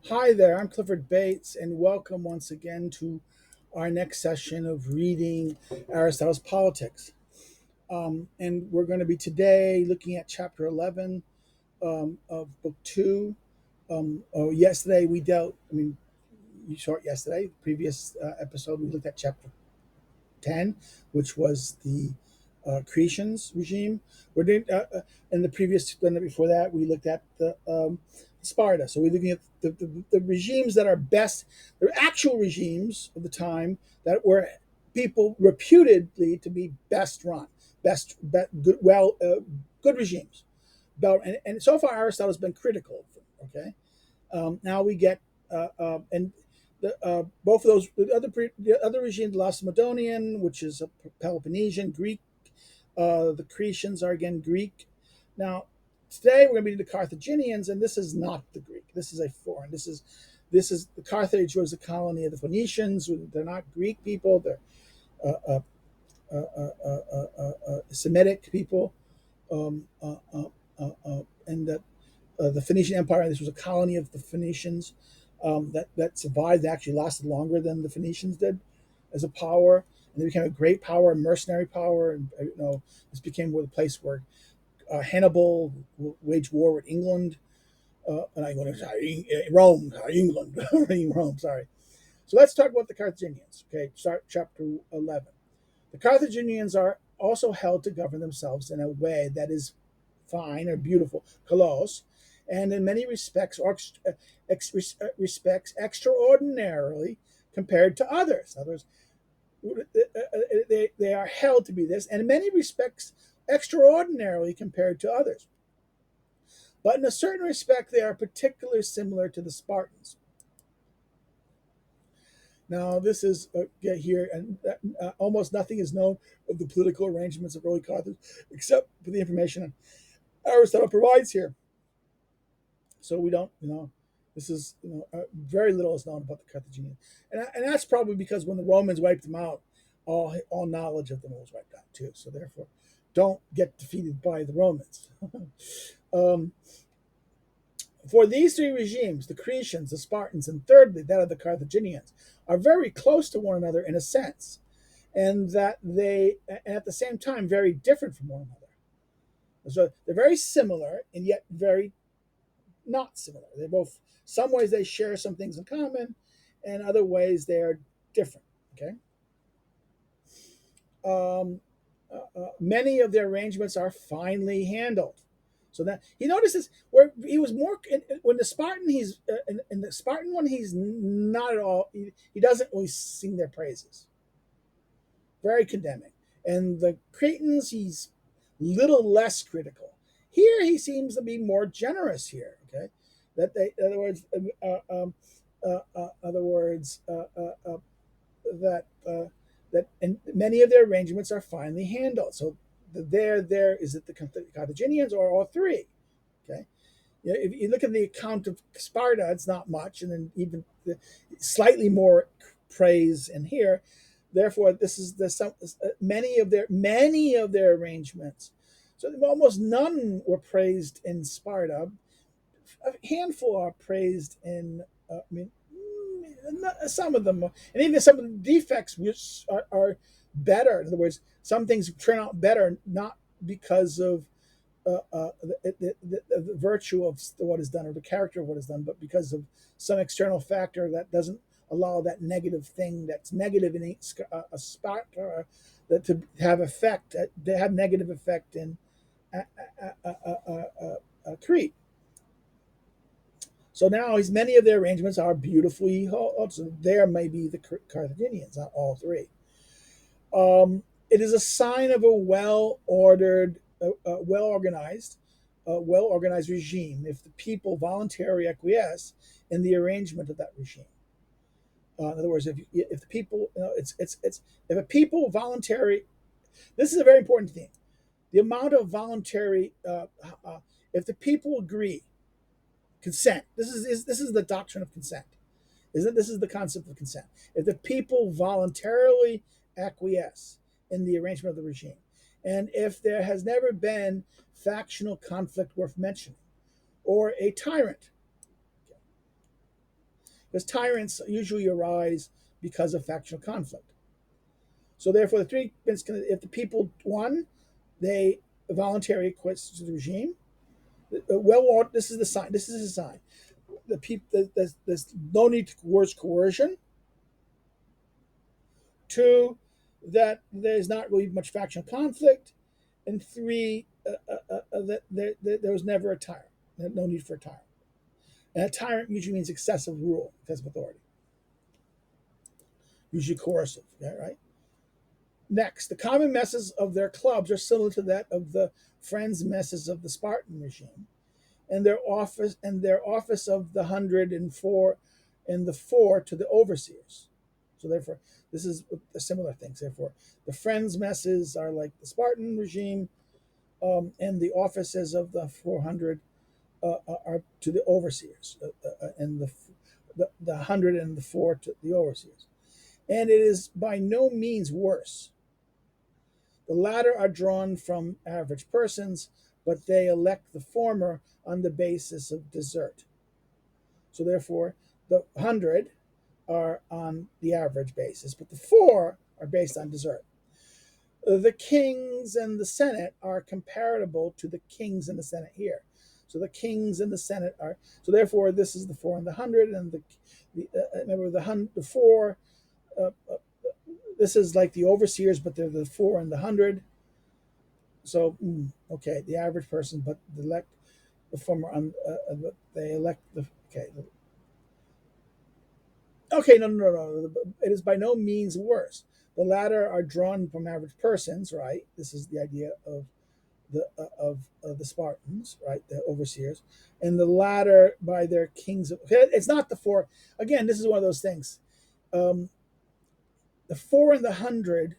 Hi there, I'm Clifford Bates, and welcome once again to our next session of reading Aristotle's Politics. And we're going to be today looking at chapter 11 of book 2. Yesterday we you saw it yesterday, previous episode, we looked at chapter 10, which was the Cretians regime. We're doing, in the previous, before that, we looked at the Sparta. So we're looking at the regimes that are best, they're actual regimes of the time that were people reputedly to be best run, good, good regimes. And so far, Aristotle has been critical of them. Okay, now we get and both of those the other regime, the Lacedaemonian, which is a Peloponnesian Greek. The Cretians are again Greek. Now today we're going to be the Carthaginians, and this is not the Greek. This is a foreign. This is the Carthage was a colony of the Phoenicians. They're not Greek people. They're uh, Semitic people, and that the Phoenician Empire. This was a colony of the Phoenicians that survived. They actually lasted longer than the Phoenicians did as a power, and they became a great power, a mercenary power. And this became the place where Hannibal waged war with England. And I'm going to say Rome, England, Rome. Sorry. So let's talk about the Carthaginians. Okay, start chapter 11. The Carthaginians are also held to govern themselves in a way that is fine or beautiful, kalos, and in many respects, respects extraordinarily compared to others. In other words, they are held to be this, and in many respects, extraordinarily compared to others. But in a certain respect, they are particularly similar to the Spartans. Now, this is here, and almost nothing is known of the political arrangements of early Carthage except for the information Aristotle provides here. So we don't, this is, very little is known about the Carthaginians, and that's probably because when the Romans wiped them out, all knowledge of them was wiped out too. So therefore, don't get defeated by the Romans. um, For these three regimes, the Cretians, the Spartans, and thirdly, that of the Carthaginians, are very close to one another in a sense, and that they, and at the same time, very different from one another. So they're very similar and yet very not similar. They're both, some ways they share some things in common, and other ways they are different. Okay. Many of their arrangements are finely handled. So that he notices where he was more when the Spartan in the Spartan one he's not at all he doesn't really sing their praises, very condemning, and the Cretans he's little less critical. Here he seems to be more generous here. Okay, that they in other words that that and many of their arrangements are finely handled. So there is it the Carthaginians or all three. Okay, if you look at the account of Sparta, it's not much, and then even slightly more praise in here. Therefore, this is many of their arrangements. So almost none were praised in Sparta. A handful are praised in. Some of them, and even some of the defects which are better. In other words, some things turn out better not because of the virtue of what is done or the character of what is done, but because of some external factor that doesn't allow that negative thing that's negative in a spot that to have effect, to have negative effect in Crete. So now his many of their arrangements are beautifully. So there may be the Carthaginians, not all three. It is a sign of a well organized regime if the people voluntarily acquiesce in the arrangement of that regime. In other words, if the people, it's if a people voluntary. This is a very important thing. The amount of voluntary, if the people agree, consent. This is the doctrine of consent. Isn't this is the concept of consent? If the people voluntarily acquiesce in the arrangement of the regime, and if there has never been factional conflict worth mentioning, or a tyrant, because tyrants usually arise because of factional conflict. So therefore, the three if the people won, they voluntarily quit the regime. Well, this is the sign. This is a sign. The people, there's no need to coercion. Two, that there's not really much factional conflict, and three, that there was never a tyrant. No need for a tyrant. And a tyrant usually means excessive rule, excessive authority, usually coercive. Right. Next, the common messes of their clubs are similar to that of the friends' messes of the Spartan regime, and their office of the 104 and the 4 to the overseers. So therefore, this is a similar things. Therefore, the friends' messes are like the Spartan regime, and the offices of the 400 are to the overseers, and the 100 and the 4 to the overseers. And it is by no means worse. The latter are drawn from average persons, but they elect the former on the basis of desert. So therefore, the 100 are on the average basis, but the 4 are based on desert. The kings and the Senate are comparable to the kings and the Senate here. So the kings and the Senate are, so therefore this is the 4 and the 100, and remember the 4, this is like the overseers, but they're the 4 and the 100. So okay, the average person, but they elect the former. They elect the okay. No. It is by no means worse. The latter are drawn from average persons, right? This is the idea of of the Spartans, right? The overseers, and the latter by their kings. It's not the 4. Again, this is one of those things. The 4 and the 100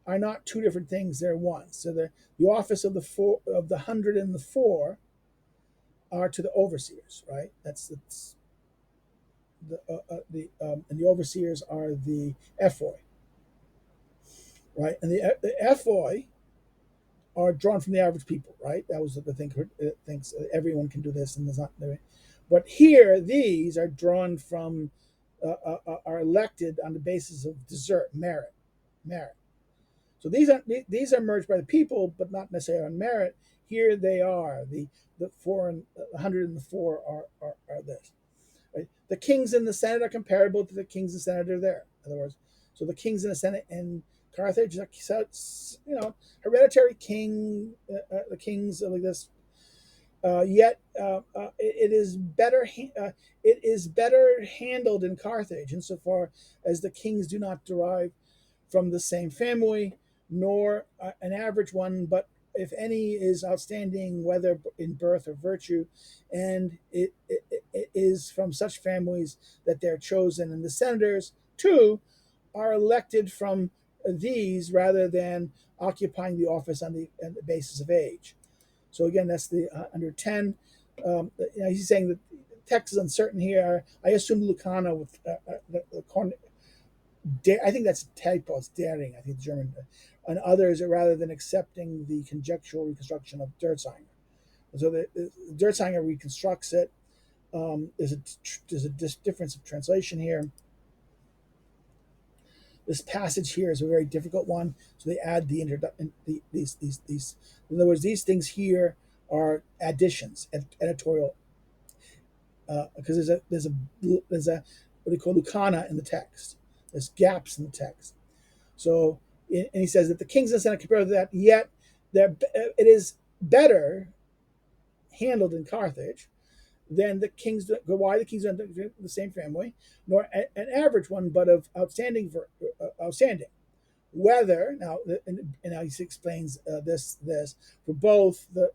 are not two different things; they're one. So the office of the 4 of the 100 and the 4 are to the overseers, right? That's and the overseers are the ephoi, right? And the ephoi are drawn from the average people, right? That was the thing. It thinks everyone can do this, and there's not. But here, these are drawn from, are elected on the basis of desert, merit. So these are merged by the people, but not necessarily on merit. Here they are. The 4 and 100 and the 4 are this. Right? The kings in the Senate are comparable to the kings and Senate are there. In other words, so the kings in the Senate in Carthage, hereditary king, the kings like this. Yet it is better handled in Carthage insofar as the kings do not derive from the same family, nor an average one, but if any is outstanding, whether in birth or virtue, and it is from such families that they're chosen. And the senators, too, are elected from these rather than occupying the office on the basis of age. So again, that's the under 10. He's saying that the text is uncertain here. I assume Lucana with I think that's a typo. It's daring. I think German. And others, rather than accepting the conjectural reconstruction of Dirtzinger. So the Dirtzinger reconstructs it. There's a difference of translation here. This passage here is a very difficult one, so they add these. In other words, these things here are additions, editorial, because there's a what they call lucana in the text. There's gaps in the text. So, and he says that the kings and Senate compare to that, yet it is better handled in Carthage than the kings. Why the kings are the same family, nor an average one, but of outstanding. Whether now, and now he explains this for both the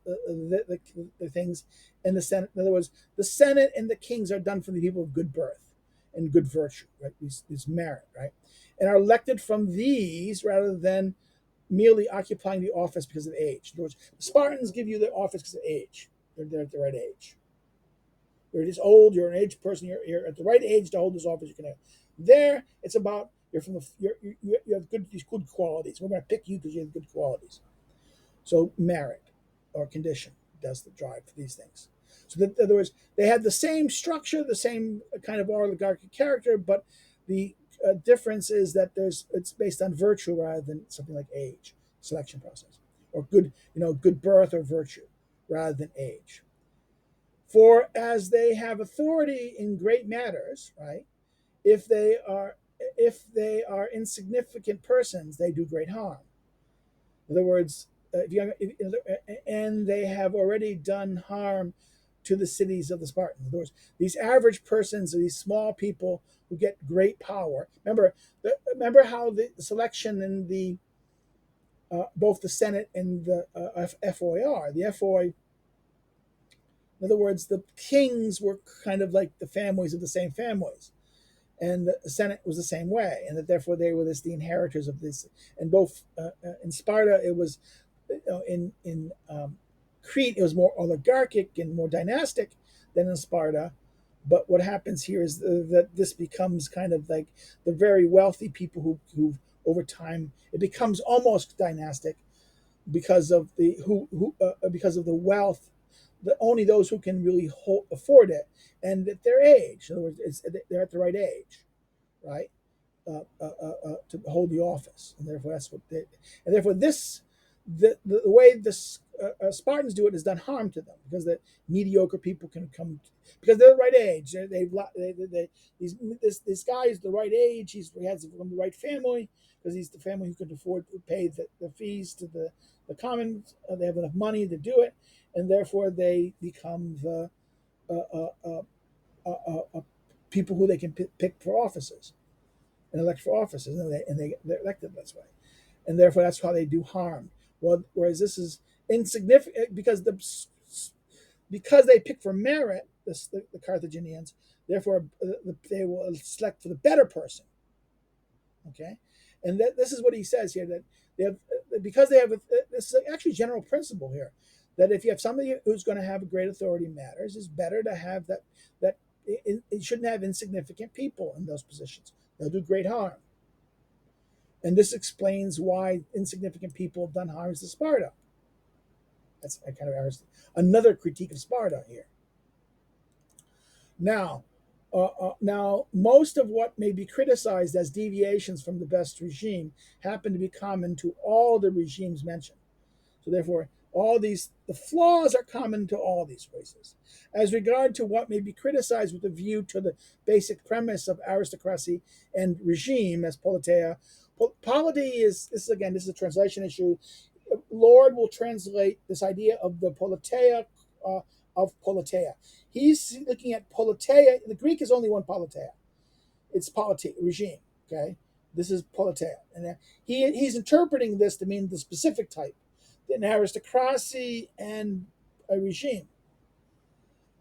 things in the Senate. In other words, the Senate and the kings are done for the people of good birth and good virtue, right? These merit, right, and are elected from these rather than merely occupying the office because of age. In other words, the Spartans give you the office because of age. They're at the right age. You're just old. You're an aged person. You're at the right age to hold this office. You can have. There, it's about you're from the you have these good qualities. We're going to pick you because you have good qualities. So merit or condition does the drive for these things. So that, in other words, they had the same structure, the same kind of oligarchic character, but the difference is that it's based on virtue rather than something like age, selection process, or good birth or virtue rather than age. For as they have authority in great matters, right? If they are insignificant persons, they do great harm. In other words, and they have already done harm to the cities of the Spartans. In other words, these average persons, these small people who get great power. Remember how the selection in the both the Senate and the FOI. The FOI, in other words, the kings were kind of like the families of the same families, and the Senate was the same way, and that therefore they were the inheritors of this. And both in Sparta, it was in Crete, it was more oligarchic and more dynastic than in Sparta. But what happens here is that this becomes kind of like the very wealthy people who over time it becomes almost dynastic because of the wealth. That only those who can really afford it, and at their age. In other words, they're at the right age, right? To hold the office, and therefore that's what they, and therefore the way the Spartans do it has done harm to them because the mediocre people can come because they're the right age. This guy is the right age. He has from the right family because he's the family who can afford to pay the fees to the commons. They have enough money to do it, and therefore they become the uh, uh, people who they can pick for offices and elect for offices, they're elected this way, and therefore that's how they do harm. Well, whereas this is insignificant because they pick for merit, the Carthaginians, therefore they will select for the better person. Okay, and this is what he says here that they have because they have this is actually a general principle here that if you have somebody who's going to have a great authority in matters, it's better to have that it shouldn't have insignificant people in those positions. They'll do great harm. And this explains why insignificant people have done harms to Sparta. That's kind of another critique of Sparta here. Now, most of what may be criticized as deviations from the best regime happen to be common to all the regimes mentioned. So therefore, the flaws are common to all these races. As regard to what may be criticized with a view to the basic premise of aristocracy and regime as politeia, polity is this is a translation issue. Lord will translate this idea of the politeia of politeia. He's looking at politeia. The Greek is only one politeia. It's polity, regime. Okay, this is politeia, and he's interpreting this to mean the specific type, an aristocracy and a regime.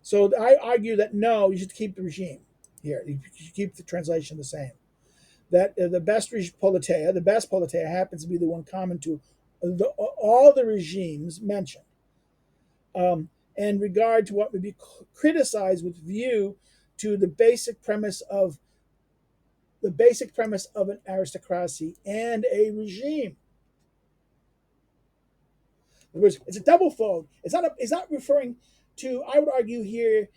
So I argue that no, you should keep the regime here. You should keep the translation the same. That the best politeia, the best politeia happens to be the one common to all the regimes mentioned. And regard to what would be criticized with view to the basic premise of an aristocracy and a regime. In other words, it's a double fold. It's not referring to. I would argue here,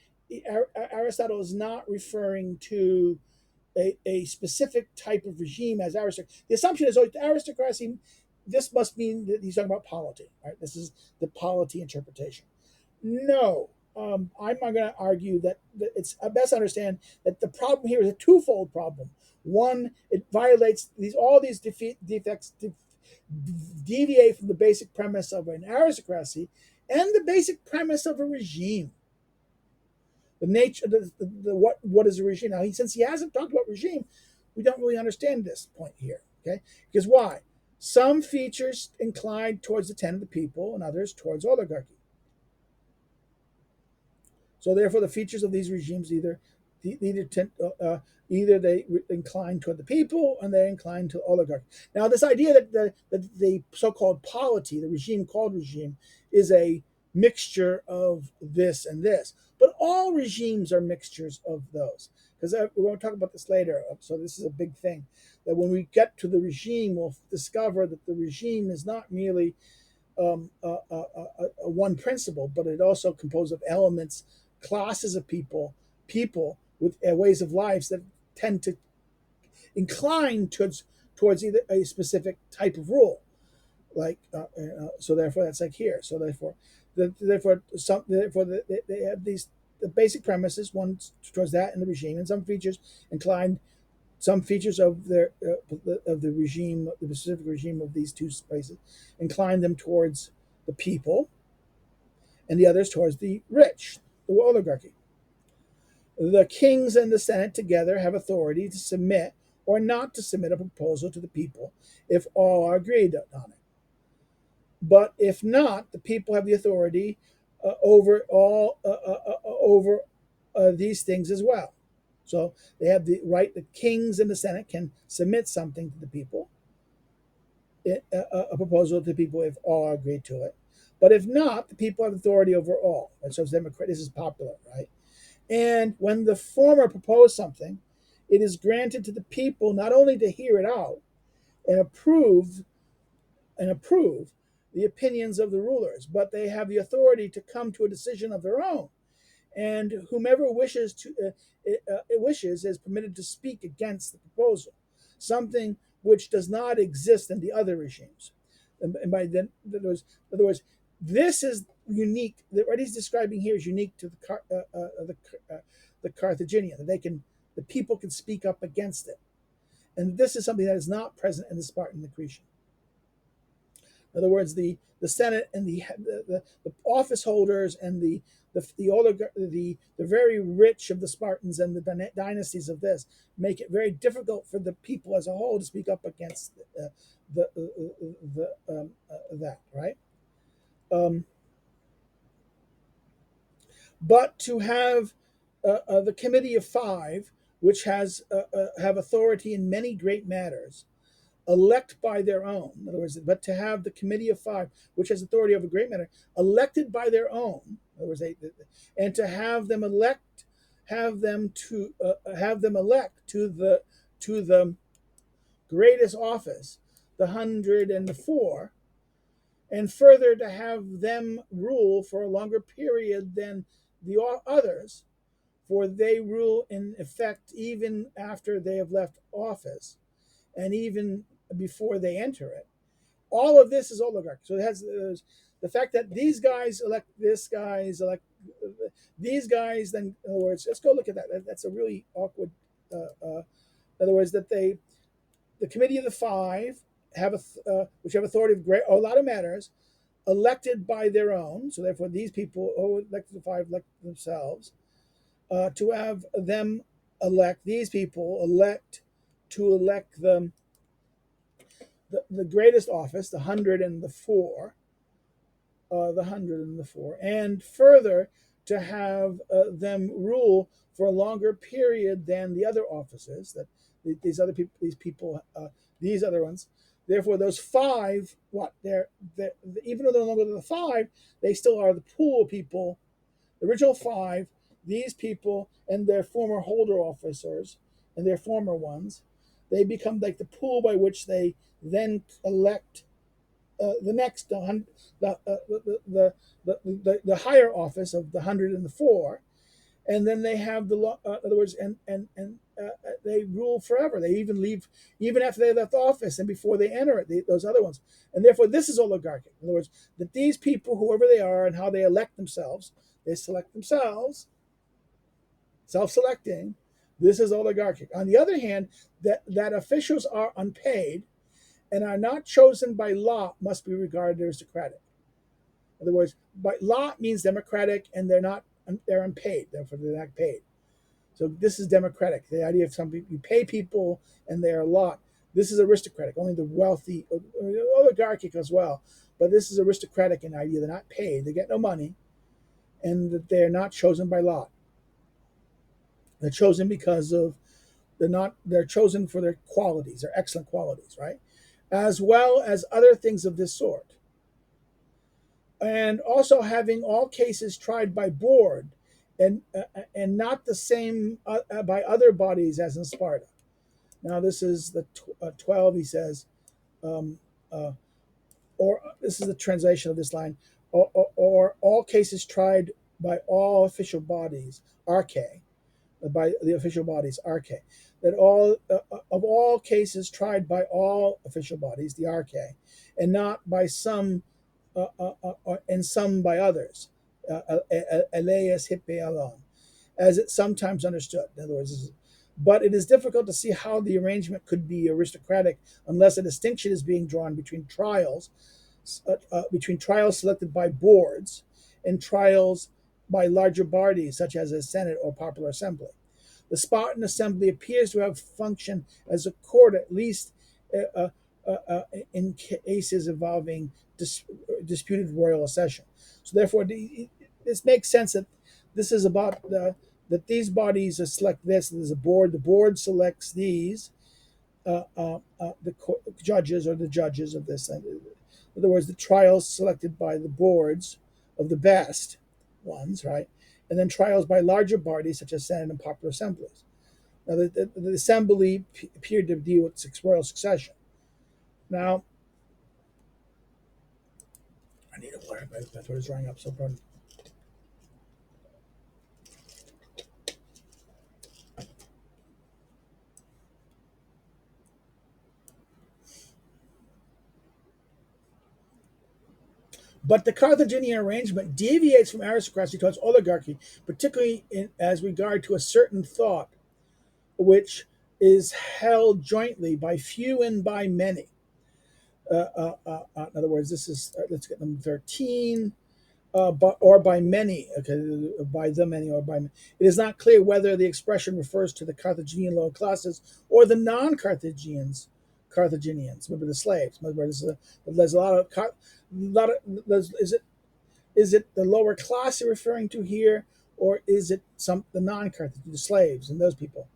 Aristotle is not referring to a specific type of regime as aristocracy. The assumption is, aristocracy. This must mean that he's talking about polity. Right? This is the polity interpretation. No, I'm going to argue that it's best to understand that the problem here is a twofold problem. One, it violates all these defects deviate from the basic premise of an aristocracy and the basic premise of a regime. The nature, what is a regime? Now, since he hasn't talked about regime, we don't really understand this point here. Okay, because why? Some features incline towards the ten of the people, and others towards oligarchy. So therefore, the features of these regimes either they incline toward the people and they incline to oligarchy. Now, this idea that the so-called polity, the regime called regime, is a mixture of this and this, but all regimes are mixtures of those. Because we're going to talk about this later. So this is a big thing. That when we get to the regime, we'll discover that the regime is not merely one principle, but it also composed of elements classes of people with ways of lives that tend to incline towards either a specific type of rule, like so therefore that's like here. So they have these the basic premises, one towards that in the regime, and some features inclined some features of the regime, the specific regime of these two places, incline them towards the people, and the others towards the rich, the oligarchy. The kings and the Senate together have authority to submit or not to submit a proposal to the people if all are agreed on it. But if not, the people have the authority over these things as well. So they have the right. The kings and the Senate can submit something to the people, a proposal to the people if all are agreed to it. But if not, the people have authority over all. And so this is popular, right? And when the former propose something, it is granted to the people not only to hear it out and approve the opinions of the rulers, but they have the authority to come to a decision of their own. And whomever wishes is permitted to speak against the proposal, something which does not exist in the other regimes. And by then, in other words, this is unique. What he's describing here is unique to the Carthaginian. The people can speak up against it, and this is something that is not present in the Spartan and the Cretan. In other words, the Senate and the office holders and the very rich of the Spartans and the dynasties of this make it very difficult for the people as a whole to speak up against that, right? But to have the Committee of Five, which have authority in many great matters, elect by their own. In other words, but to have the Committee of Five, which has authority over great matter, elected by their own. In other words, and to have them elect to the greatest office, the 104, and further to have them rule for a longer period than the others, for they rule in effect even after they have left office, and even before they enter it. All of this is oligarchy. So it has the fact that these guys elect this guys elect these guys. Then, in other words, let's go look at that. That's a really awkward. In other words, that the Committee of the Five which have authority of a lot of matters, elected by their own. So therefore, these people who elected the Five elect themselves. To have them elect these people to elect the greatest office, the 104, and further to have them rule for a longer period than the other offices that these other ones. Therefore, those five, they're even though they're no longer the five, they still are the pool of people. The original five, these people and their former holder officers and their former ones, they become like the pool by which they then elect the next the higher office of the 104, and then they have in other words, and they rule forever. They even leave even after they left office and before they enter it. Those other ones, and therefore this is oligarchic. In other words, that these people, whoever they are, and how they elect themselves, they select themselves, self-selecting. This is oligarchic. On the other hand, that officials are unpaid and are not chosen by lot must be regarded as aristocratic. In other words, by lot means democratic, and they're unpaid, therefore they're not paid. So this is democratic. The idea of some people, you pay people and they're a lot. This is aristocratic. Only the wealthy, oligarchic as well. But this is aristocratic in idea. They're not paid. They get no money, and that they're not chosen by lot. They're chosen because of they're chosen for their qualities, their excellent qualities, right? As well as other things of this sort. And also having all cases tried by board and not the same by other bodies as in Sparta. Now this is the 12, he says, or this is the translation of this line, or all cases tried by all official bodies, arche, by the official bodies, arche, that all of all cases tried by all official bodies, the arche, and not by some, and some by others, eleus hippe alone, as it's sometimes understood. In other words, but it is difficult to see how the arrangement could be aristocratic unless a distinction is being drawn between trials selected by boards and trials by larger bodies, such as a Senate or popular assembly. The Spartan assembly appears to have functioned as a court, at least uh, in cases involving disputed royal accession. So, therefore, this makes sense that this is about that these bodies select this. There's a board. The board selects these, judges or the judges of this. In other words, the trials selected by the boards of the best ones, right? And then trials by larger bodies such as Senate and popular assemblies. Now, the assembly appeared to deal with royal succession. Now, I need a water. My throat is drying up. So pardon. But the Carthaginian arrangement deviates from aristocracy towards oligarchy, particularly as regard to a certain thought, which is held jointly by few and by many. In other words, this is let's get number 13. Or by many, okay, by the many or by many. It is not clear whether the expression refers to the Carthaginian lower classes or the non-Carthaginians. Remember the slaves. Remember, there's a lot of. Is it the lower class you're referring to here, or is it the non-Carthaginians, the slaves and those people?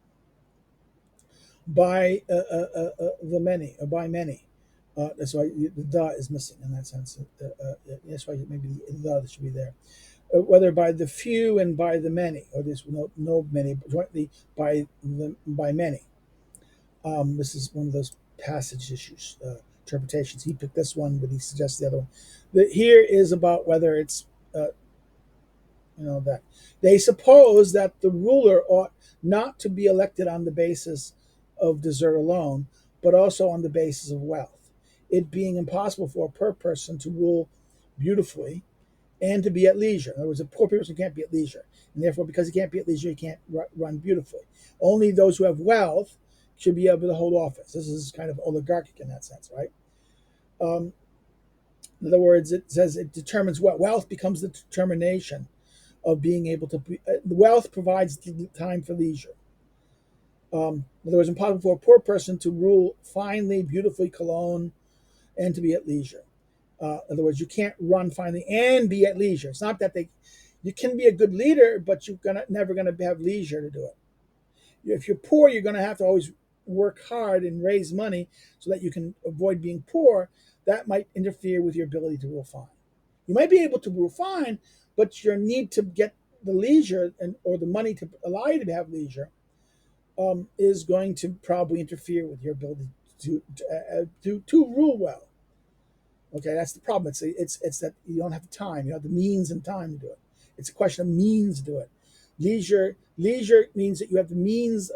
By the many, or by many. That's why the is missing in that sense. That's why maybe the should be there. Whether by the few and by the many, or there's no many, but jointly by many. This is one of those passage issues, interpretations. He picked this one, but he suggests the other one. Here is about whether it's that they suppose that the ruler ought not to be elected on the basis of desert alone, but also on the basis of wealth, it being impossible for a poor person to rule beautifully and to be at leisure. In other words, a poor person can't be at leisure, and therefore, because he can't be at leisure, he can't run beautifully. Only those who have wealth should be able to hold office. This is kind of oligarchic in that sense, right? In other words, it says it determines what wealth becomes the determination of being able to be. Wealth provides the time for leisure. In other words, impossible for a poor person to rule finely, beautifully, cologne, and to be at leisure. In other words, you can't run finely and be at leisure. It's not that you can be a good leader, but you're never gonna have leisure to do it. If you're poor, you're gonna have to always work hard and raise money so that you can avoid being poor. That might interfere with your ability to rule fine. You might be able to rule fine, but your need to get the leisure or the money to allow you to have leisure is going to probably interfere with your ability to rule well. Okay, that's the problem. It's that you don't have the time. You have the means and time to do it. It's a question of means to do it. Leisure means that you have the means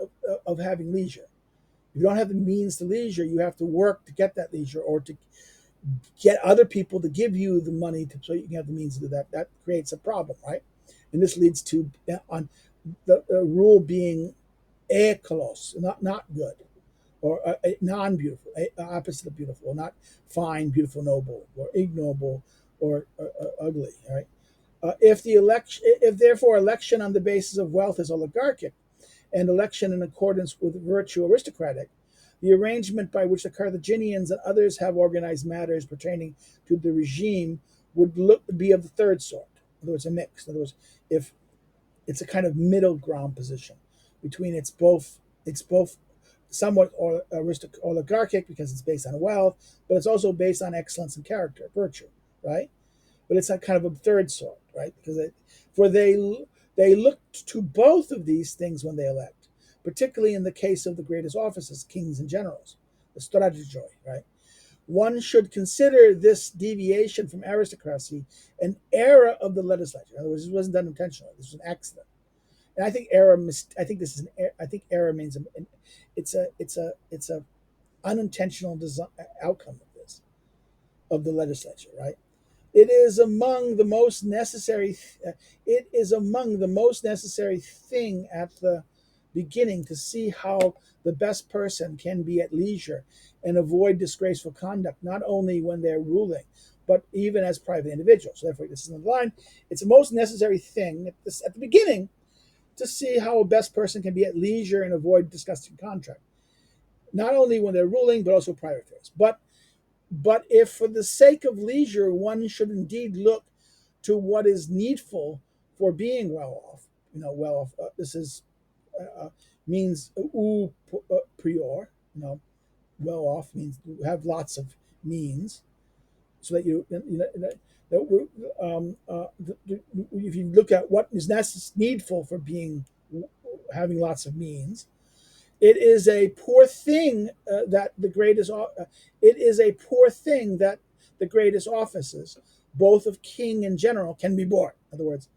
of having leisure. If you don't have the means to leisure, you have to work to get that leisure, or to get other people to give you the money so you can have the means to do that. That creates a problem, right? And this leads to on the rule being ekalos, not good, or non-beautiful, opposite of beautiful, or not fine, beautiful, noble, or ignoble, or ugly, right? If therefore election on the basis of wealth is oligarchic, and election in accordance with virtue aristocratic, the arrangement by which the Carthaginians and others have organized matters pertaining to the regime would be of the third sort. In other words, a mix. In other words, if it's a kind of middle ground position between it's both somewhat oligarchic because it's based on wealth, but it's also based on excellence and character, virtue, right? But it's a kind of a third sort, right? Because they look to both of these things when they elect, particularly in the case of the greatest offices, kings and generals, the strategoi, right? One should consider this deviation from aristocracy an error of the legislature. In other words, this wasn't done intentionally. This was an accident. And I think error. I think this is an. I think error means it's a unintentional design, outcome of this, of the legislature, right? It is among the most necessary. It is among the most necessary thing at the beginning to see how the best person can be at leisure and avoid disgraceful conduct, not only when they're ruling, but even as private individuals. So therefore, this is in the line. It's the most necessary thing at the beginning to see how a best person can be at leisure and avoid disgusting conduct, not only when they're ruling, but also private affairs. But if for the sake of leisure one should indeed look to what is needful for being well off, well off. This is means prior. Well off means you have lots of means, so that if you look at what is needful for being having lots of means, it is a poor thing that the greatest. It is a poor thing that the greatest offices, both of king and general, can be bought. In other words,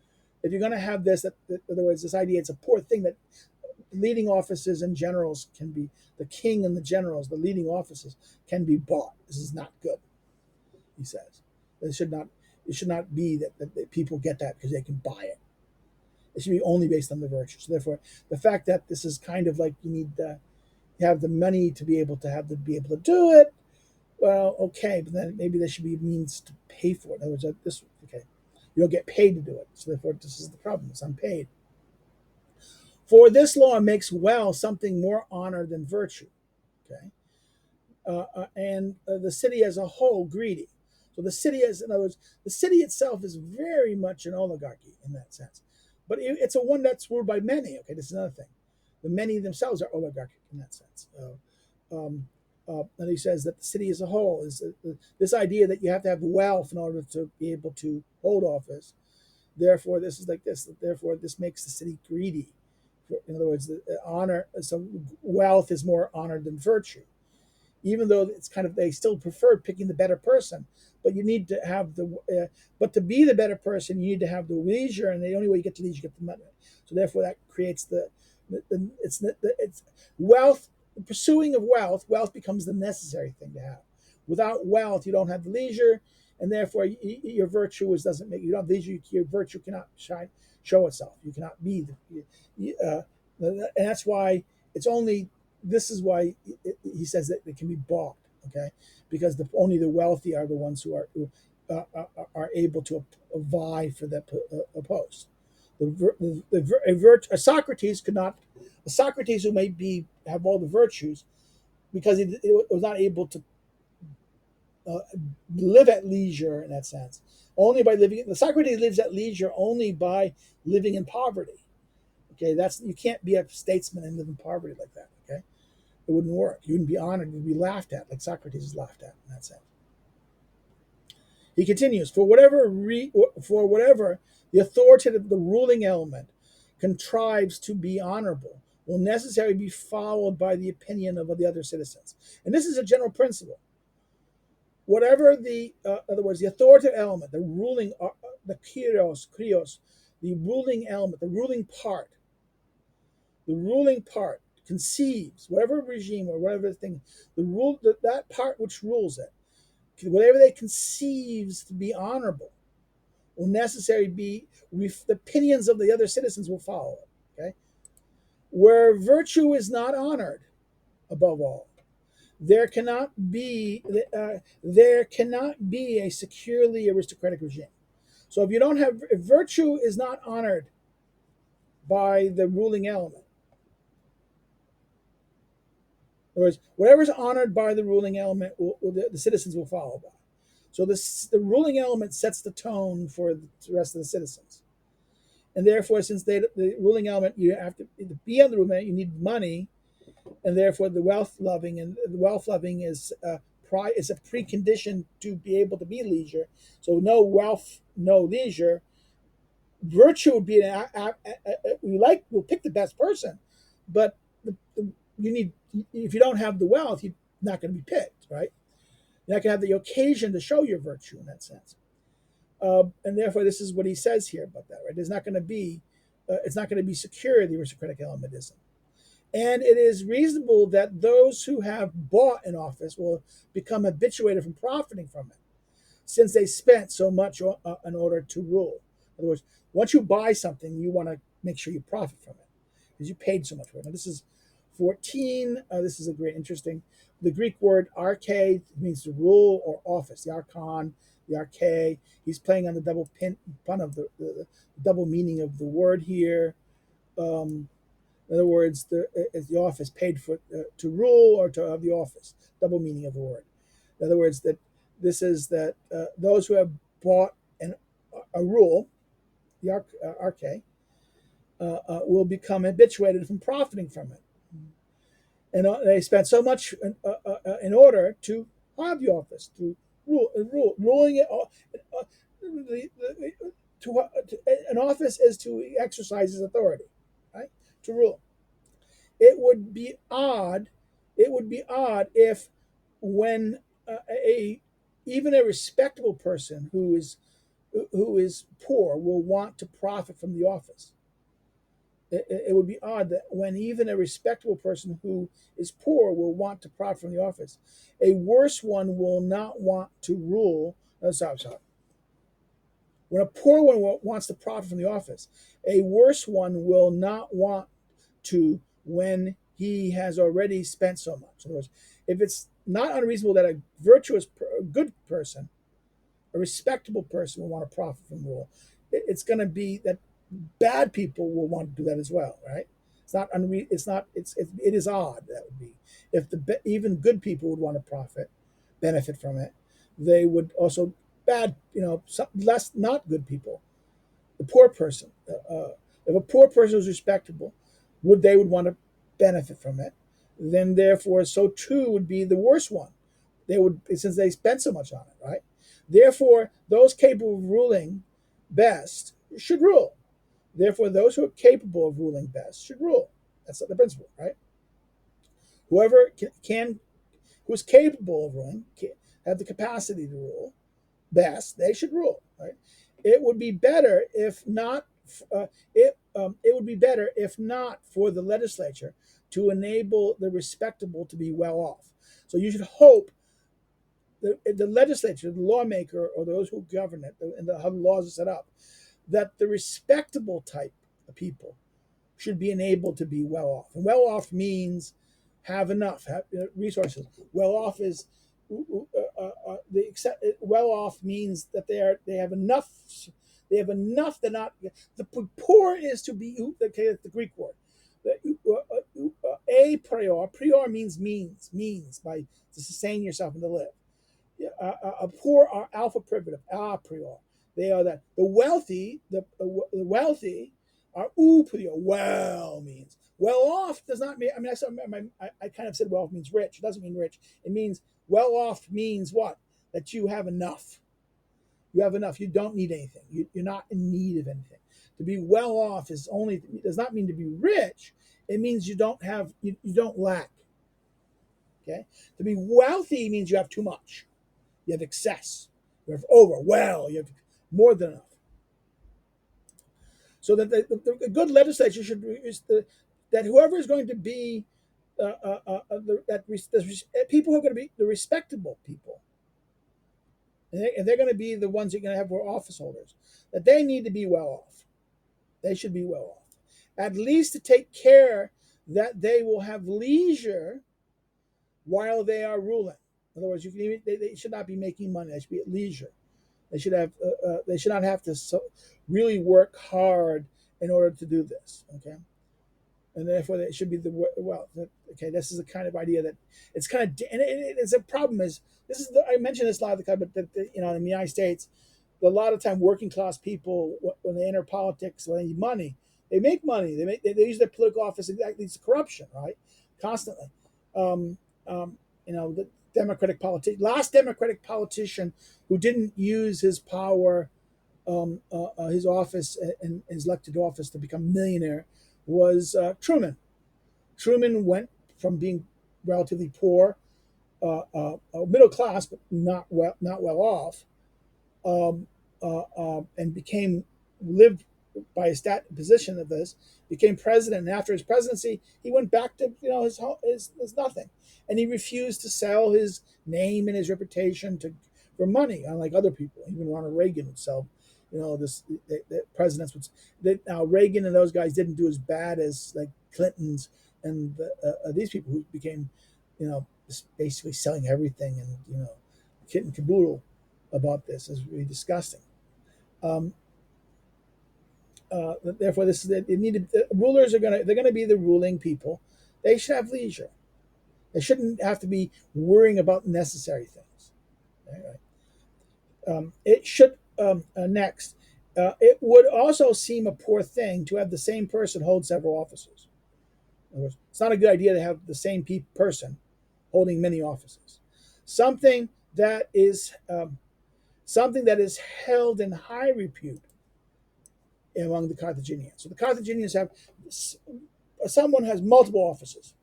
if you're going to have this, in other words, this idea, it's a poor thing that leading offices and generals can be, the king and the generals, the leading offices can be bought. This is not good, he says. It should not be that people get that because they can buy it. It should be only based on the virtue. So therefore, the fact that this is kind of like you need you have the money to be able to do it. Well, okay, but then maybe there should be means to pay for it. In other words, you don't get paid to do it. So therefore, this is the problem. It's unpaid. For this law makes well something more honor than virtue. Okay, and the city as a whole greedy. So the city, in other words, the city itself is very much an oligarchy in that sense, but it's a one that's ruled by many. Okay, this is another thing. The many themselves are oligarchic in that sense. And he says that the city as a whole is this idea that you have to have wealth in order to be able to hold office. Therefore, this is like this. Therefore, this makes the city greedy. In other words, the honor. So wealth is more honor than virtue, even though it's kind of, they still prefer picking the better person, but you need to have but to be the better person, you need to have the leisure, and the only way you get to leisure, you get the money. So therefore, that creates it's wealth. Pursuing of wealth becomes the necessary thing to have. Without wealth, you don't have the leisure, and therefore your virtue doesn't make, you don't have leisure. Your virtue cannot show itself. You cannot be and that's why it's only. This is why he says that it can be bought, okay? Because only the wealthy are the ones who are able to vie for that post. A Socrates could not. A Socrates who may have all the virtues, because he was not able to live at leisure in that sense. Only by living. The Socrates lives at leisure only by living in poverty. Okay, you can't be a statesman and live in poverty like that. Okay. It wouldn't work. You wouldn't be honored. You'd be laughed at, like Socrates is laughed at in that sense. He continues, for whatever the authoritative, the ruling element contrives to be honorable, will necessarily be followed by the opinion of the other citizens. And this is a general principle. Whatever in other words, the authoritative element, the ruling, the krios, the ruling element, the ruling part conceives, whatever regime or whatever thing, that part which rules it, whatever they conceives to be honorable, will necessarily be, the opinions of the other citizens will follow it. Okay, where virtue is not honored above all, there cannot be a securely aristocratic regime. So if virtue is not honored by the ruling element, in other words, whatever is honored by the ruling element, the citizens will follow by. So the ruling element sets the tone for the rest of the citizens. And therefore, since the ruling element, you have to be on the ruling element, you need money, and therefore the wealth loving is a precondition to be able to be leisure. So no wealth, no leisure. Virtue would be we'll pick the best person, but you need, if you don't have the wealth, you're not going to be picked, right? You're not going to have the occasion to show your virtue in that sense. And therefore, this is what he says here about that. Right? There's not going to be, it's not going to be secure. The aristocratic element isn't. And it is reasonable that those who have bought an office will become habituated from profiting from it, since they spent so much in order to rule. In other words, once you buy something, you want to make sure you profit from it because you paid so much for it. Now, this is 14. This is a great, interesting. The Greek word arche means to rule or office. The archon, the arche. He's playing on the double pun of the double meaning of the word here. In other words, the office paid for to rule or to have the office. Double meaning of the word. In other words, that this is that those who have bought a rule, the arche, will become habituated from profiting from it, and they spent so much in order to have the office, to ruling it. An office is to exercise his authority, right? To rule. It would be odd. It would be odd if, when a even a respectable person who is poor will want to profit from the office. It would be odd that when even a respectable person who is poor will want to profit from the office, a worse one will not want to rule. Sorry. When a poor one wants to profit from the office, a worse one will not want to when he has already spent so much. In other words, if it's not unreasonable that a virtuous, good person, a respectable person will want to profit from rule, it's going to be that bad people will want to do that as well, right? It's not it's not it is odd. That would be if even good people would want to benefit from it. They would also bad, some less not good people. The poor person, if a poor person is respectable, they would want to benefit from it. Then therefore, so too would be the worst one. They would, since they spent so much on it, right? Therefore, those capable of ruling best should rule. Therefore, those who are capable of ruling best should rule. That's the principle, right? Whoever who's capable of ruling, have the capacity to rule best, they should rule, right? It would be better if not. It would be better if not for the legislature to enable the respectable to be well off. So you should hope the legislature, the lawmaker, or those who govern it, and how the laws are set up, that the respectable type of people should be enabled to be well off. And well off means have enough, have resources. Well off is well off means that they have enough. They have enough. They're not. The poor is to be. Okay, that's the Greek word. A prior means by to sustain yourself and to live. A poor are alpha privative, a prior. They are that. The wealthy, the wealthy are prior. Well means well off does not mean. I mean, I kind of said wealth means rich. It doesn't mean rich. It means well off means what? That you have enough. You have enough. You don't need anything. You're not in need of anything. To be well off does not mean to be rich. It means you don't lack. Okay. To be wealthy means you have too much. You have excess. You have you have more than enough. So that the good legislature that whoever is going to be people who are going to be the respectable people, and they're going to be the ones you're going to have for office holders, that they need to be well off. They should be well off, at least to take care that they will have leisure while they are ruling. In other words, they should not be making money. They should be at leisure. They should have. They should not have to really work hard in order to do this. Okay, and therefore they should be Okay, this is the kind of idea that it's kind of, and it's a problem. I mentioned this a lot of the time, but in the United States, a lot of time working class people, when they enter politics, when they need money, they make money. They use their political office. That leads to corruption, right? Constantly. The last Democratic politician who didn't use his power, his office and his elected office to become a millionaire was Truman. Truman went from being relatively poor middle class, but not well off, um, and became lived by his position of this, became president. And after his presidency, he went back to his nothing, and he refused to sell his name and his reputation to for money, unlike other people. Even Ronald Reagan would sell, the presidents would. Now Reagan and those guys didn't do as bad as like Clinton's and these people who became, basically selling everything and kit and caboodle about this is really disgusting. Um, Therefore, this is it. Rulers they're gonna be the ruling people. They should have leisure. They shouldn't have to be worrying about necessary things. Right? It should next. It would also seem a poor thing to have the same person hold several offices. In other words, it's not a good idea to have the same person holding many offices. Something that is something that is held in high repute among the Carthaginians. So the Carthaginians have someone has multiple offices.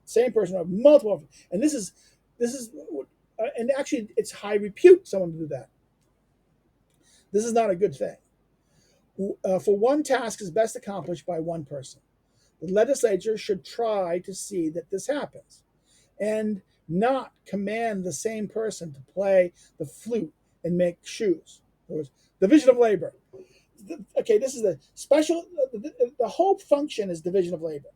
Same person have multiple offices, and this is and actually it's high repute someone to do that. This is not a good thing. For one task is best accomplished by one person. The legislature should try to see that this happens, and not command the same person to play the flute and make shoes. In other words, division of labor. Okay, this is the special. The whole function is division of labor.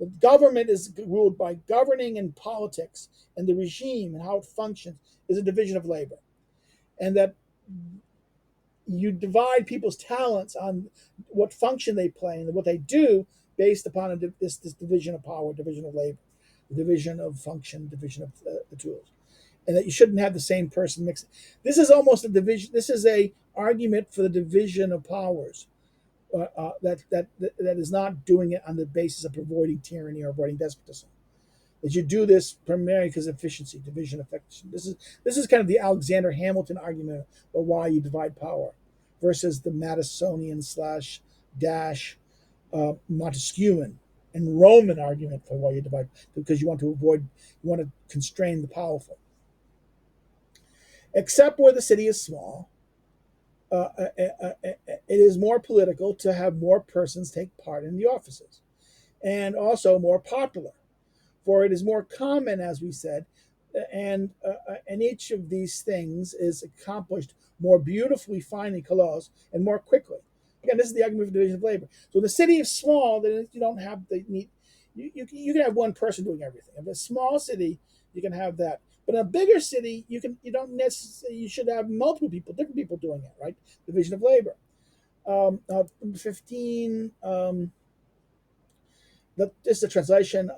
The government is ruled by governing and politics, and the regime and how it functions is a division of labor, and that you divide people's talents on what function they play and what they do based upon this division of power, division of labor, the division of function, division of the tools, and that you shouldn't have the same person mix. This is almost a division. This is a argument for the division of powers. That is not doing it on the basis of avoiding tyranny or avoiding despotism. That you do this primarily because of efficiency, division, effectiveness. This is kind of the Alexander Hamilton argument of why you divide power, versus the Madisonian slash dash Montesquieuan and Roman argument for why you divide, because you want to constrain the powerful. Except where the city is small, it is more political to have more persons take part in the offices, and also more popular, for it is more common, as we said, and each of these things is accomplished more beautifully, finely, close, and more quickly. Again, this is the argument for division of labor. So the city is small, then you don't have the need. You can have one person doing everything. If it's a small city, you can have that. But in a bigger city, you don't necessarily. You should have multiple people, different people doing it, right? Division of labor. 15. This is the translation.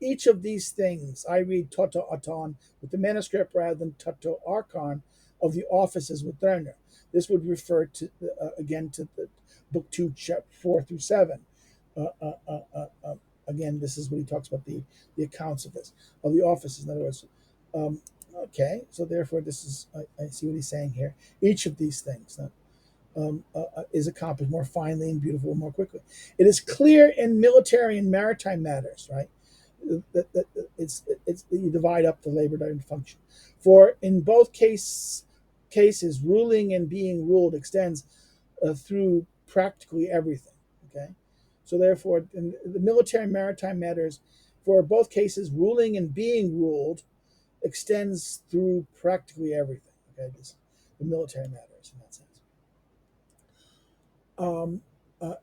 Each of these things I read toto aton with the manuscript rather than toto archon of the offices with Lerner. This would refer to again to the book 2, chapter 4 through 7. Again, this is what he talks about the accounts of this of the offices. In other words, okay. So therefore, this is I see what he's saying here. Each of these things. Is accomplished more finely and beautiful more quickly. It is clear in military and maritime matters, right? That it's you divide up the labor and function. For in both cases, ruling and being ruled extends through practically everything. Okay, so therefore, in the military and maritime matters, for both cases, ruling and being ruled extends through practically everything. Okay, the military matters in that sense.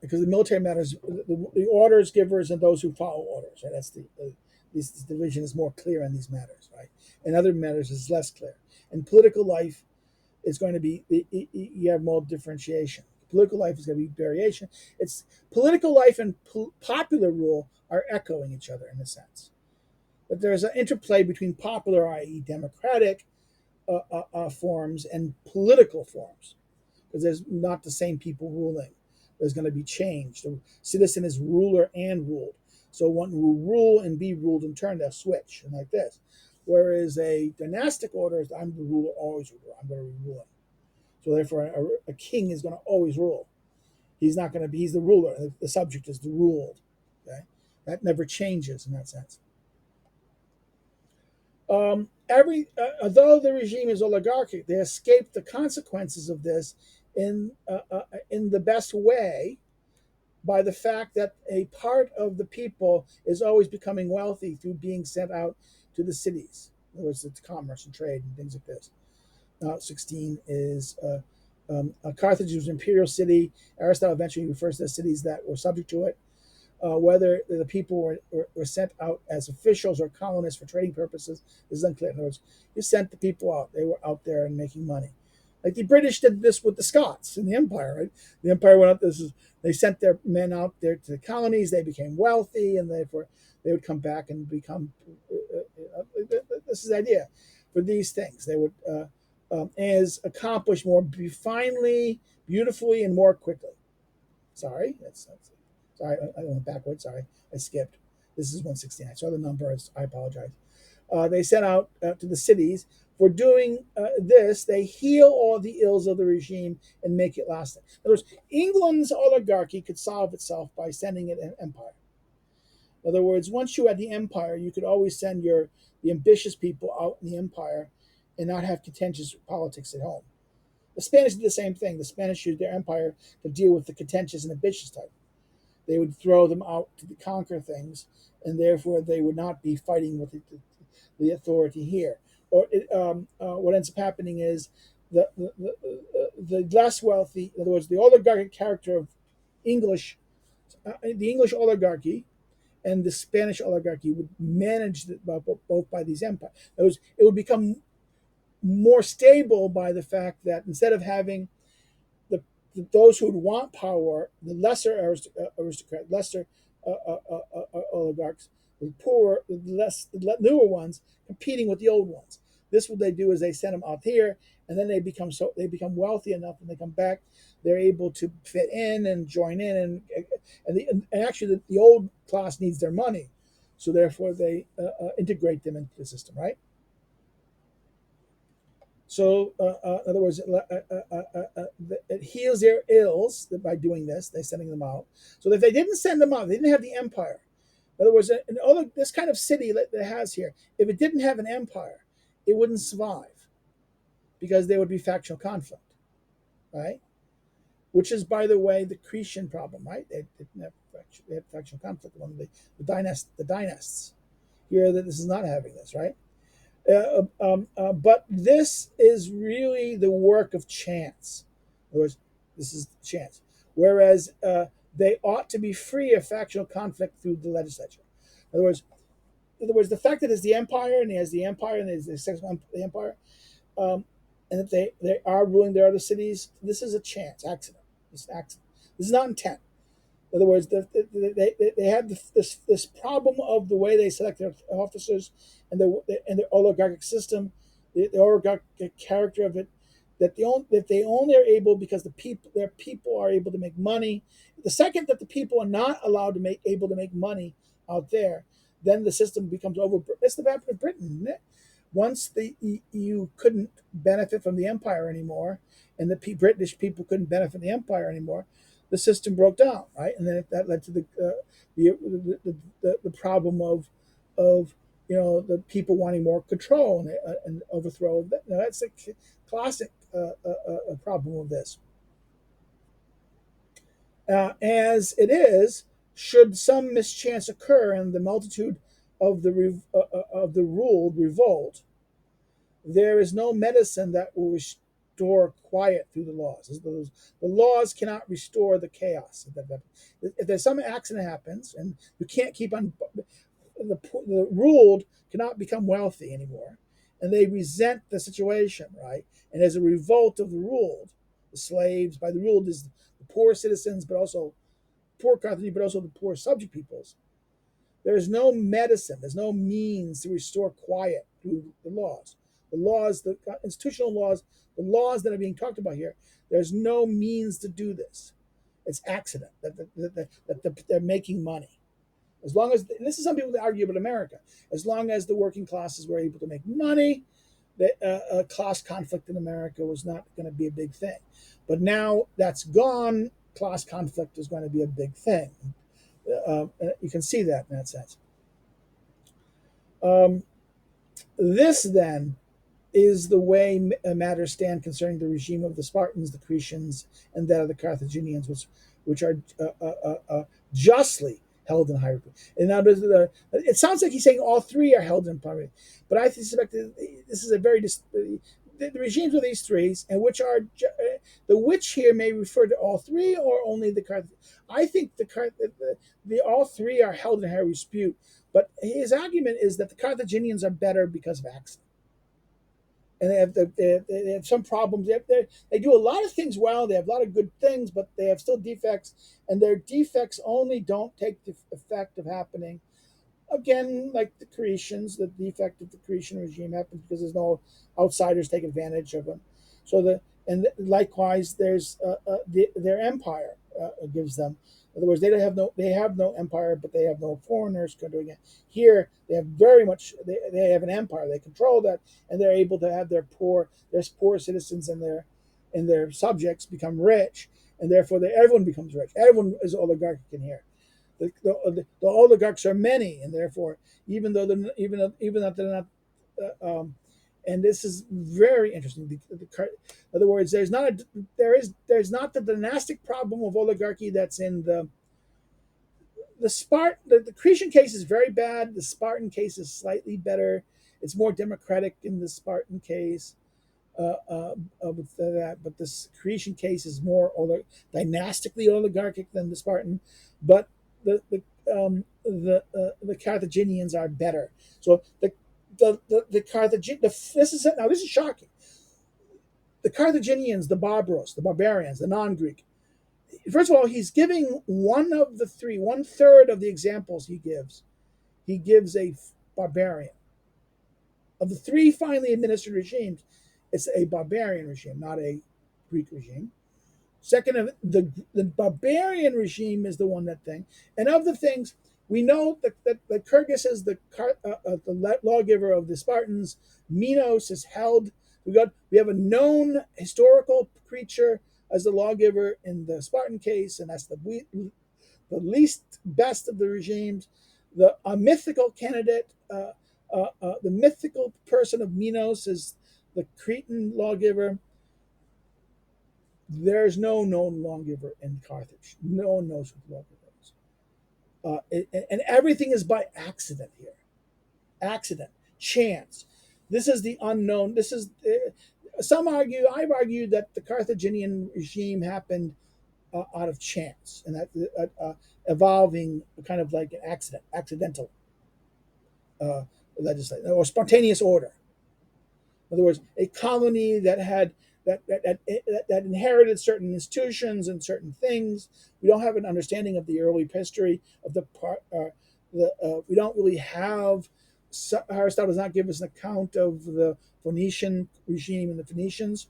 Because the military matters, the orders givers and those who follow orders. Right, that's this division is more clear on these matters, right? And other matters is less clear. And political life is going to be you have more differentiation. Political life is going to be variation. It's political life and popular rule are echoing each other in a sense, but there's an interplay between popular, i.e., democratic forms, and political forms, because there's not the same people ruling. There's going to be change. The citizen is ruler and ruled. So one will rule and be ruled in turn. They'll switch, and like this. Whereas a dynastic order is I'm the ruler, always ruler. I'm going to be ruling. So therefore, a king is going to always rule. He's not going to be. He's the ruler. The subject is the ruled. Okay, that never changes in that sense. Although the regime is oligarchic, they escape the consequences of this in the best way by the fact that a part of the people is always becoming wealthy through being sent out to the cities. In other words, it's commerce and trade and things like this. 16 is Carthage was an imperial city. Aristotle eventually refers to the cities that were subject to it. Whether the people were sent out as officials or colonists for trading purposes is unclear. In other words, you sent the people out; they were out there and making money. Like the British did this with the Scots in the Empire, right? The Empire went up. They sent their men out there to the colonies. They became wealthy, and therefore they would come back and become. This is the idea for these things. They would as accomplish more finely, beautifully, and more quickly. Sorry, that's sorry. I went backwards. Sorry, I skipped. This is 169. I saw the number. I apologize. They sent out to the cities. For doing this, they heal all the ills of the regime and make it lasting. In other words, England's oligarchy could solve itself by sending it an empire. In other words, once you had the empire, you could always send the ambitious people out in the empire and not have contentious politics at home. The Spanish did the same thing. The Spanish used their empire to deal with the contentious and ambitious type. They would throw them out to conquer things, and therefore they would not be fighting with the authority here. Or what ends up happening is the less wealthy, in other words, the oligarchic character of the English oligarchy and the Spanish oligarchy would manage both by these empires. It would become more stable by the fact that instead of having the those who would want power, the lesser aristocrat, lesser oligarchs, the poorer, the newer ones competing with the old ones. This what they do is they send them out here, and then they become wealthy enough, and they come back. They're able to fit in and join in, and actually the old class needs their money, so therefore they integrate them into the system, right? So, in other words, it heals their ills by doing this. They're sending them out. So, if they didn't send them out, they didn't have the empire. In other words, this kind of city that it has here, if it didn't have an empire, it wouldn't survive because there would be factional conflict, right? Which is, by the way, the Cretan problem, right? They had factional conflict among the dynasts. Here, that this is not having this, right? But this is really the work of chance. In other words, this is chance. Whereas they ought to be free of factional conflict through the legislature. In other words, the fact that it's the empire and he has the empire and there's the empire, and that they are ruling their other cities, this is a chance, accident. This is accident. This is not intent. In other words, they have this problem of the way they select their officers and the oligarchic system, the oligarchic character of it, that they only are able because their people are able to make money. The second that the people are not allowed to able to make money out there, then the system becomes over. That's the bad of Britain, isn't it? Once you couldn't benefit from the empire anymore, and the British people couldn't benefit from the empire anymore, the system broke down, right? And then that led to the problem of the people wanting more control and overthrow. Now, that's a classic problem of this. As it is, should some mischance occur and the multitude of the ruled revolt, there is no medicine that will restore quiet through the laws. The laws cannot restore the chaos. If there's some accident happens and you can't keep on, the ruled cannot become wealthy anymore, and they resent the situation, right? And as a revolt of the ruled, the slaves, by the ruled is the poor citizens, but also poor Carthage, but also the poor subject peoples. There is no medicine, there's no means to restore quiet through the laws. The laws, the institutional laws, the laws that are being talked about here, there's no means to do this. It's accident that they're making money. As long as, and this is some people that argue about America, as long as the working classes were able to make money, the class conflict in America was not going to be a big thing. But now that's gone, class conflict is going to be a big thing. You can see that in that sense. This then is the way matters stand concerning the regime of the Spartans, the Cretians, and that of the Carthaginians, which are justly held in high repute. And now, it sounds like he's saying all three are held in high, but I suspect this is a very the regimes of these three, and which are the which here may refer to all three or only the Carth. I think the all three are held in high repute, but his argument is that the Carthaginians are better because of accident, and they have some problems. They do a lot of things well. They have a lot of good things, but they have still defects, and their defects only don't take the effect of happening. Again, like the Cretians, the defect of the Cretan regime happens because there's no outsiders take advantage of them. So likewise, there's their empire gives them. In other words, they have no empire, but they have no foreigners doing it. Here, they have very much. They have an empire. They control that, and they're able to have their poor citizens and their subjects become rich, and therefore everyone becomes rich. Everyone is oligarchic in here. The oligarchs are many, and therefore, even though they're not, and this is very interesting. In other words, there's not the dynastic problem of oligarchy that's in the Cretan case is very bad. The Spartan case is slightly better. It's more democratic in the Spartan case. With that, but this Cretan case is more dynastically oligarchic than the Spartan, but the Carthaginians are better. So this is shocking. The Carthaginians, the Barbaros, the barbarians, the non-Greek. First of all, he's giving one of the three, one third of the examples he gives. He gives a barbarian. Of the three finally administered regimes, it's a barbarian regime, not a Greek regime. Second, the barbarian regime is the one that thing. And of the things, we know that Kyrgyz is the lawgiver of the Spartans. Minos is held. We have a known historical creature as the lawgiver in the Spartan case, and that's the least best of the regimes. A mythical candidate, the mythical person of Minos is the Cretan lawgiver. There's no known lawgiver in Carthage. No one knows what the lawgiver is. And everything is by accident here. Accident, chance. This is the unknown. I've argued that the Carthaginian regime happened out of chance, and that evolving kind of like an accidental legislation or spontaneous order. In other words, a colony that inherited certain institutions and certain things. We don't have an understanding of the early history of the part. We don't really have. Aristotle does not give us an account of the Phoenician regime and the Phoenicians,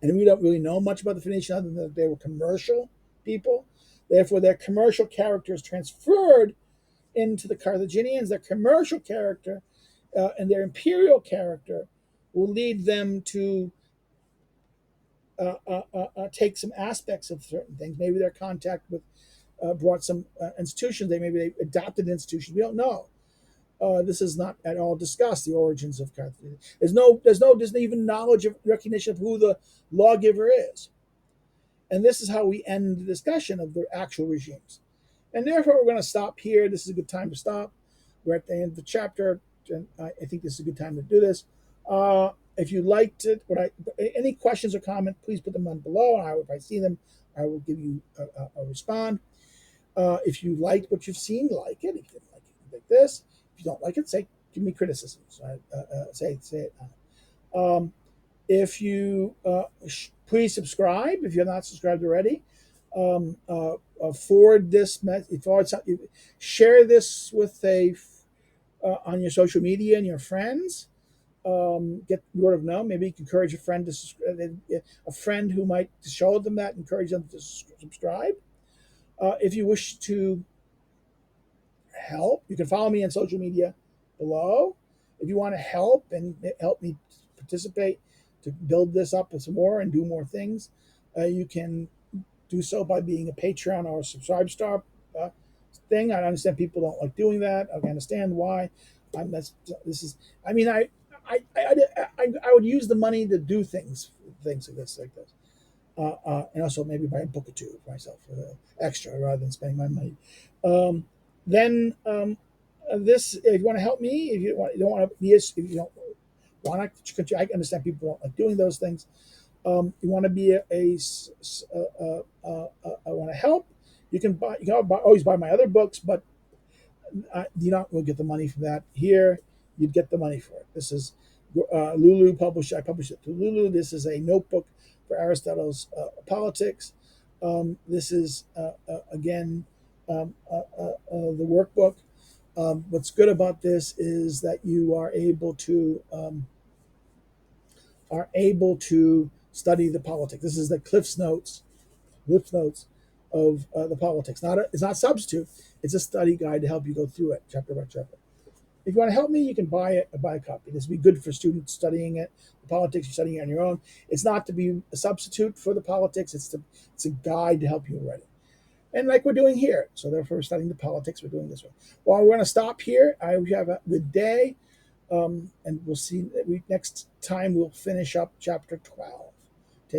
and we don't really know much about the Phoenicians other than that they were commercial people. Therefore, their commercial character is transferred into the Carthaginians. Their commercial character and their imperial character will lead them to take some aspects of certain things. Maybe their contact with brought some institutions. Maybe they adopted institutions. We don't know. This is not at all discussed. The origins of Carthage. There's even knowledge of recognition of who the lawgiver is, and this is how we end the discussion of the actual regimes. And therefore, we're going to stop here. This is a good time to stop. We're at the end of the chapter, and I think this is a good time to do this. If you liked it, any questions or comments, please put them on below. If I see them, I will give you a respond. If you liked what you've seen, like it. If you didn't like it, like this. If you don't like it, give me criticisms. Say it. If you please subscribe if you're not subscribed already. Forward this message. Share this with on your social media and your friends. Get word of mouth. Maybe you can encourage a friend who might show them that, encourage them to subscribe. If you wish to help, you can follow me on social media below. If you want to help me participate to build this up some more and do more things, you can do so by being a Patreon or a Subscribe Star thing. I understand people don't like doing that. I understand why. That's this is. I mean, I would use the money to do things like this, and also maybe buy a book or two for myself, extra rather than spending my money. Um, then this, if you want to help me, if you don't want to be if you don't want to, I understand people don't like doing those things. You want to be I want to help. You can always buy my other books, but you not will get the money from that. Here, you'd get the money for it. This is Lulu published. I published it to Lulu. This is a notebook for Aristotle's politics. This is again the workbook. What's good about this is that you are able to study the politics. This is the Cliff's Notes of the politics. It's not a substitute. It's a study guide to help you go through it chapter by chapter. If you want to help me, you can buy a copy. This would be good for students studying it. The politics you're studying on your own. It's not to be a substitute for the politics. It's a guide to help you write it. And like we're doing here. So therefore, we're studying the politics. We're doing this one. Well, we're going to stop here. I hope you have a good day. And we'll see. Next time we'll finish up chapter 12.